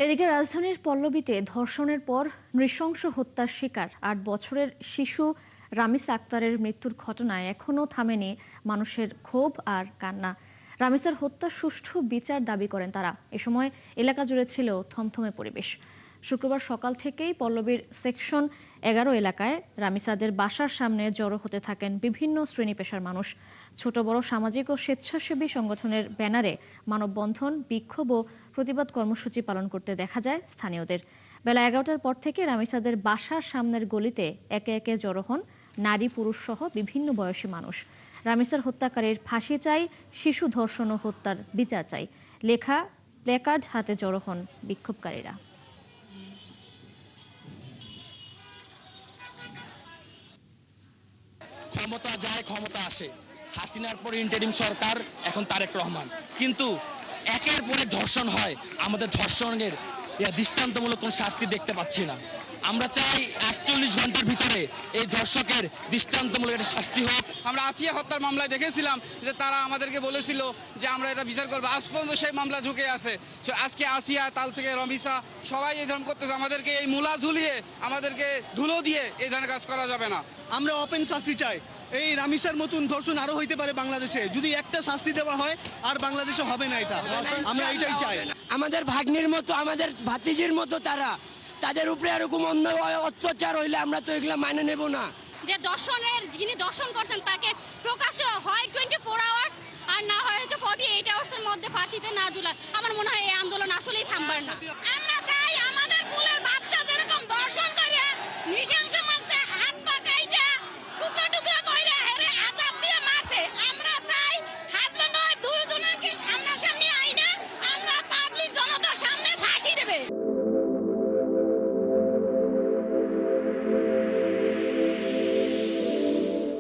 এদিকে রাজধানীর পল্লবীতে ধর্ষণের পর নৃশংস হত্যার শিকার ৮ বছরের শিশু রামিসা আক্তারের মৃত্যুর ঘটনায় এখনও থামেনি মানুষের ক্ষোভ আর কান্না। রামিসার হত্যার সুষ্ঠু বিচার দাবি করেন তারা। এ সময় এলাকা জুড়ে ছিল থমথমে পরিবেশ। শুক্রবার সকাল থেকেই পল্লবীর সেকশন 11 এলাকায় রামিসাদের বাসার সামনে জড়ো হতে থাকেন বিভিন্ন শ্রেণী পেশার মানুষ। ছোট বড় সামাজিক ও স্বেচ্ছাসেবী সংগঠনের ব্যানারে মানববন্ধন, বিক্ষোভ ও প্রতিবাদ কর্মসূচি পালন করতে দেখা যায় স্থানীয়দের। বেলা 11টার পর থেকে রামিসাদের বাসার সামনের গলিতে একে একে জড়ো হন নারী পুরুষ সহ বিভিন্ন বয়সী মানুষ। রামিসার হত্যাকারীর ফাঁসি চাই, শিশু ধর্ষণ ও হত্যার বিচার চাই লেখা প্ল্যাকার্ড হাতে জড়ো হন বিক্ষোভকারীরা। ক্ষমতা যায় ক্ষমতা আসে, হাসিনার পরে ইন্টারিম সরকার, এখন তারেক রহমান, কিন্তু একের পরে ধর্ষণ হয়। আমাদের ধর্ষণের দৃষ্টান্তমূলক কোন শাস্তি দেখতে পাচ্ছি না। আমরা চাই 48 ঘন্টার ভিতরে এই ধর্ষকের দৃষ্টান্তমূলক একটা শাস্তি হোক। আমরা আসিয়া হত্যার মামলায় দেখেছিলাম যে তারা আমাদেরকে বলেছিল যে আমরা এটা বিচার করবো, আজ পর্যন্ত সেই মামলা ঝুঁকে আছে। আজকে আসিয়া, কাল থেকে রমিসা, সবাই এই ধরনের করতেছে। আমাদেরকে এই মূলা ঝুলিয়ে, আমাদেরকে ধুলো দিয়ে এই ধরনের কাজ করা যাবে না। আমরা ওপেন শাস্তি চাই। এই রামিসার মতন ধর্ষণ আরো হইতে পারে বাংলাদেশে, যদি একটা শাস্তি দেওয়া হয় আর বাংলাদেশে হবে না। এটা আমরা এটাই চাই। আমাদের ভাগ্নির মতো, আমাদের ভাতিজির মতো তাদের উপরে এরকম অন্য অত্যাচার হইলে আমরা তো এগুলো মানে নেব না। যে যিনি দর্শন করছেন তাকে প্রকাশ্য হয় 24 আওয়ার্স আর না হয় 48 আওয়ার্সের মধ্যে ফাঁসিতে না ঝুলায়। আমার মনে হয় এই আন্দোলন আসলেই থামবার না।